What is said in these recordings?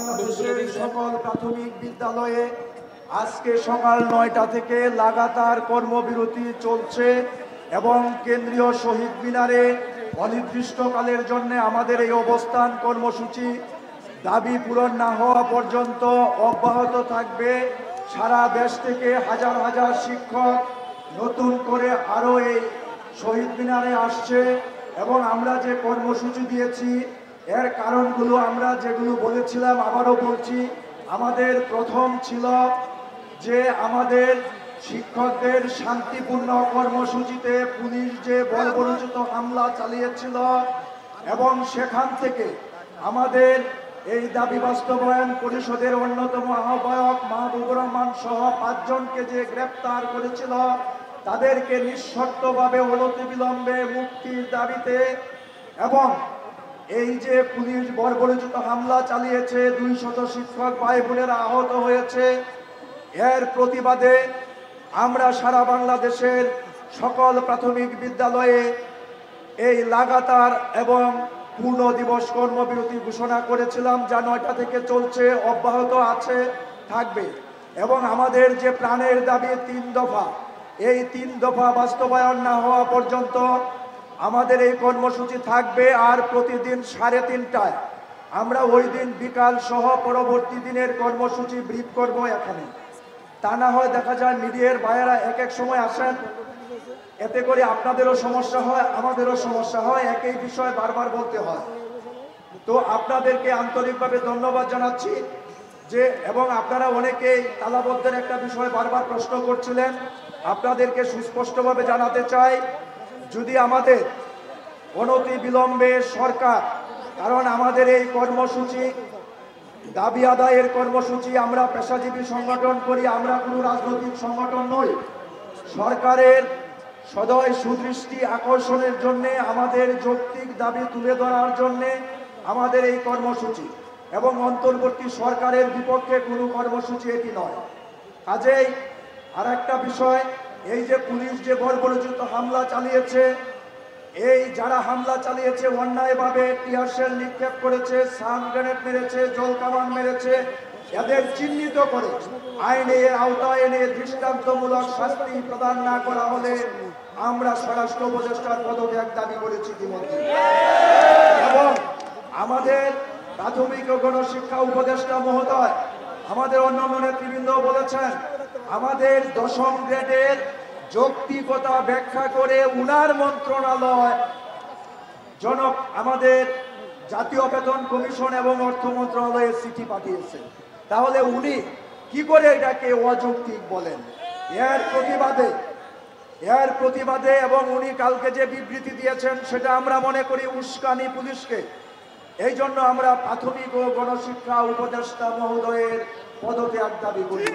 বাংলাদেশের সকল প্রাথমিক বিদ্যালয়ে আজকে সকাল ৯টা থেকে লাগাতার কর্মবিরতি চলছে এবং কেন্দ্রীয় শহীদ মিনারে অনির্দিষ্টকালের জন্য আমাদের এই অবস্থান কর্মসূচি দাবি পূরণ না হওয়া পর্যন্ত অব্যাহত থাকবে। সারা দেশ থেকে হাজার হাজার শিক্ষক নতুন করে আরও এই শহীদ মিনারে আসছে এবং আমরা যে কর্মসূচি দিয়েছি এর কারণগুলো আমরা যেগুলো বলেছিলাম আবারও বলছি। আমাদের প্রথম ছিল যে আমাদের শিক্ষকদের শান্তিপূর্ণ কর্মসূচিতে পুলিশ যে বর্বরোচিত হামলা চালিয়েছিল এবং সেখান থেকে আমাদের এই দাবি বাস্তবায়ন পরিষদের অন্যতম আহ্বায়ক মাহবুবুর রহমান সহ ৫ জনকে যে গ্রেপ্তার করেছিল তাদেরকে নিঃশর্তভাবে অনতিবিলম্বে মুক্তির দাবিতে এবং এই যে পুলিশ বর্বরোচিত হামলা চালিয়েছে ২০০ শিক্ষক ভাই বোনেরা আহত হয়েছে এর প্রতিবাদে আমরা সারা বাংলাদেশের সকল প্রাথমিক বিদ্যালয়ে এই লাগাতার এবং পূর্ণ দিবস কর্মবিরতি ঘোষণা করেছিলাম, যা ৯টা থেকে চলছে, অব্যাহত আছে, থাকবে। এবং আমাদের যে প্রাণের দাবি ৩ দফা, এই ৩ দফা বাস্তবায়ন না হওয়া পর্যন্ত আমাদের এই কর্মসূচি থাকবে। আর প্রতিদিন ৩:৩০টায় আমরা ওই দিন বিকাল সহ পরবর্তী দিনের কর্মসূচি ব্রিফ করব এখানে। তা না হয় দেখা যায় মিডিয়ার ভাইয়েরা এক এক সময় আসেন, এতে করে আপনাদেরও সমস্যা হয়, আমাদেরও সমস্যা হয়, একই বিষয় বারবার বলতে হয়। তো আপনাদেরকে আন্তরিকভাবে ধন্যবাদ জানাচ্ছি যে, এবং আপনারা অনেকেই তালাবদ্ধের একটা বিষয় বারবার প্রশ্ন করছিলেন, আপনাদেরকে সুস্পষ্টভাবে জানাতে চাই, যদি আমাদের অনতি বিলম্বে সরকার, কারণ আমাদের এই কর্মসূচি দাবি আদায়ের কর্মসূচি, আমরা পেশাজীবী সংগঠন করি, আমরা কোনো রাজনৈতিক সংগঠন নই। সরকারের সদয় সুদৃষ্টি আকর্ষণের জন্য, আমাদের যৌক্তিক দাবি তুলে ধরার জন্য আমাদের এই কর্মসূচি, এবং অন্তর্বর্তী সরকারের বিপক্ষে কোনো কর্মসূচি এটি নয়। কাজেই আর একটা বিষয়, এই যে পুলিশ যে বর্বরোচিত হামলা চালিয়েছে, এই যারা হামলা চালিয়েছে অন্যায়ভাবে টিয়ার শেল নিক্ষেপ করেছে, সাউন্ড গ্রেনেড মেরেছে, জল কামান মেরেছে, এদের চিহ্নিত করে আইনের আওতায় এনে দৃষ্টান্তমূলক শাস্তি প্রদান না করা হলে আমরা স্বরাষ্ট্র উপদেষ্টার পদত্যাগ দাবি করেছি ইতিমধ্যে। এবং আমাদের প্রাথমিক ও গণশিক্ষা উপদেষ্টা মহোদয়, আমাদের অন্যান্য নেতৃবৃন্দ বলেছেন, আমাদের ১০ম গ্রেডের যৌক্তিকতা ব্যাখ্যা করে উনার মন্ত্রণালয় আমাদের জাতীয় বেতন কমিশন এবং অর্থ মন্ত্রণালয়ের চিঠি পাঠিয়েছে। তাহলে উনি কি করে এটাকে অযৌক্তিক বলেন? এর প্রতিবাদে এবং উনি কালকে যে বিবৃতি দিয়েছেন সেটা আমরা মনে করি উস্কানি পুলিশকে। এই জন্য আমরা প্রাথমিক ও গণশিক্ষা উপদেষ্টা মহোদয়ের পদত্যাগ দাবি করি।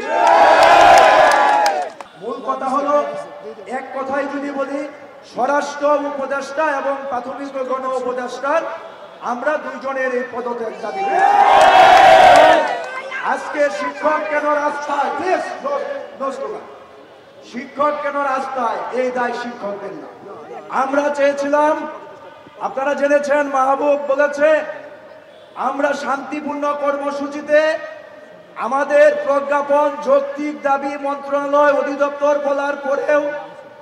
মূল কথা হলো, এক কথায় যদি বলি, স্বরাষ্ট্র উপদেষ্টা এবং প্রাথমিক ও গণ উপদেষ্টার আমরা দুইজনের এই পদত্যাগ দাবি করি। আজকে শিক্ষক কেন রাস্তায়, শিক্ষক কেন রাস্তায়, এই দায় শিক্ষকদের না। আমরা চেয়েছিলাম, আপনারা জেনেছেন, মাহবুব বলেছে আমরা শান্তিপূর্ণ কর্মসূচিতে আমাদের প্রজ্ঞাপন যৌক্তিক দাবি মন্ত্রণালয় অধিদপ্তর বলার পরেও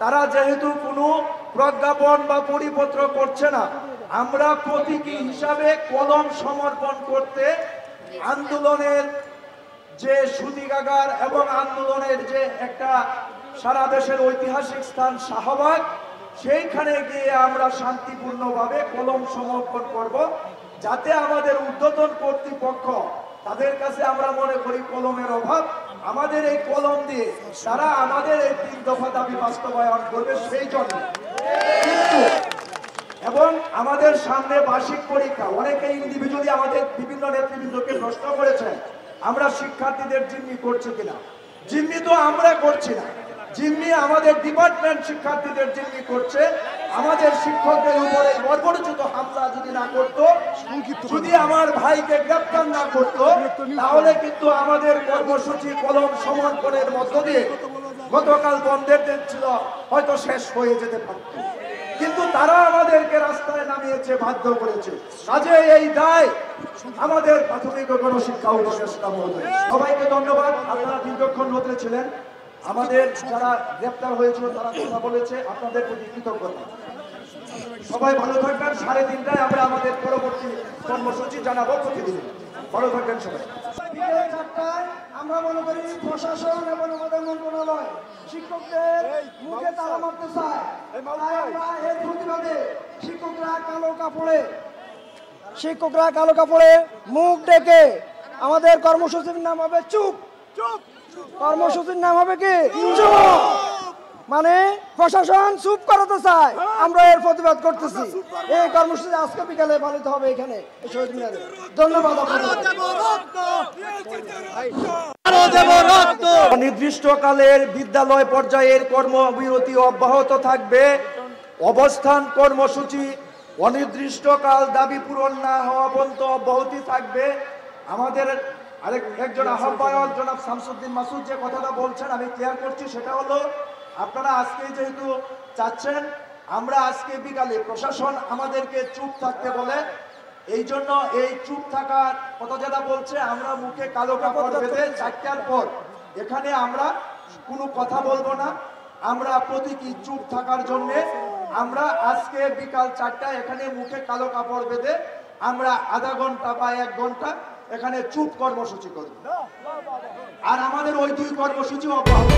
তারা যেহেতু কোনো প্রজ্ঞাপন বা পরিপত্র করছে না, আমরা প্রতীকী হিসাবে কলম সমর্পণ করতে আন্দোলনের যে সুতিকাগার এবং আন্দোলনের যে একটা সারা দেশের ঐতিহাসিক স্থান শাহবাগ, সেইখানে গিয়ে আমরা শান্তিপূর্ণভাবে কলম সমর্পণ করব, যাতে আমাদের ঊর্ধ্বতন কর্তৃপক্ষ, তাদের কাছে আমরা মনে করি কলমের অভাব, আমাদের এই কলম দিয়ে তারা আমাদের এই ৩ দফা দাবি বাস্তবায়ন করবে সেই জন্য। কিন্তু এবং আমাদের সামনে বার্ষিক পরীক্ষা, অনেকে ইন্ডিভিজুয়ালি আমাদের বিভিন্ন নেতৃবৃন্দকে প্রশ্ন করেছেন আমরা শিক্ষার্থীদের জিম্মি করছি কিনা। জিম্মি তো আমরা করছি না, জিম্মি আমাদের ডিপার্টমেন্ট শিক্ষার্থীদের জিম্মি করছে। আমাদের শিক্ষকদের উপরে বর্বরোচিত হামলা যদি না করতো, যদি আমার ভাইকে গ্রেপ্তার না করতো, তাহলে কিন্তু আমাদের কর্মসূচি কলম সমর্পণের মধ্য দিয়ে গতকাল বন্ধের দিন ছিল, হয়তো শেষ হয়ে যেতে পারত। কিন্তু তারা আমাদেরকে রাস্তায় নামিয়েছে, বাধ্য করেছে। কাজে এই দায় আমাদের প্রাথমিক ও গণশিক্ষা উপদেষ্টা মহোদয়। সবাইকে ধন্যবাদ, আপনারা দীর্ঘক্ষণ রোদে ছিলেন। আমাদের যারা গ্রেপ্তার হয়েছিল তারা কথা বলেছে, আপনাদের প্রতি কৃতজ্ঞতা। সবাই ভালো থাকবেন। 3:30টায় আমরা আমাদের পরবর্তী কর্মসূচি জানাবো প্রতিদিন। ভালো থাকবেন সবাই। বিকেল 4টায় আমরা মনে করি প্রশাসন এবং আমাদের মন্ত্রণালয় শিক্ষকদের মুখে তালা মারতে চায়। তাই আমরা এর প্রতিবাদে শিক্ষকরা কালো কাপড়ে মুখ ডেকে আমাদের কর্মসূচির নাম হবে চুপ। কর্মসূচির নাম হবে কি? চুপ। মানে প্রশাসন চুপ করাতে চায়, আমরা এর প্রতিবাদ করতেছি। এই কর্মসূচি আজকে বিকালে পালিত হবে এখানে শহীদ মিনারে। ধন্যবাদ আপনাদের। অনির্দিষ্টকালের বিদ্যালয় পর্যায়ের কর্মবিরতি অব্যাহত থাকবে। অবস্থান কর্মসূচি অনির্দিষ্টকাল দাবি পূরণ না হওয়া পর্যন্ত অব্যাহতি থাকবে। আমাদের একজন আহ্বায়ক জনাব শামসুদ্দিন মাসুদ যে কথাটা বলছেন আমি ক্লিয়ার করছি, সেটা হলো আপনারা আজকে যেহেতু চাচ্ছেন আমরা আজকে বিকালে প্রশাসন আমাদেরকে চুপ থাকতে বলে, এই জন্য এই চুপ থাকার কথা যেটা বলছে আমরা মুখে কালো কাপড় বেঁধে 4টার পর এখানে আমরা কোনো কথা বলবো না। আমরা প্রতীকী চুপ থাকার জন্যে আমরা আজকে বিকাল 4টায় এখানে মুখে কালো কাপড় বেঁধে আমরা আধা ঘন্টা বা 1 ঘন্টা এখানে চুপ কর্মসূচি করব। আর আমাদের ওই 2 কর্মসূচি অব্যাহত।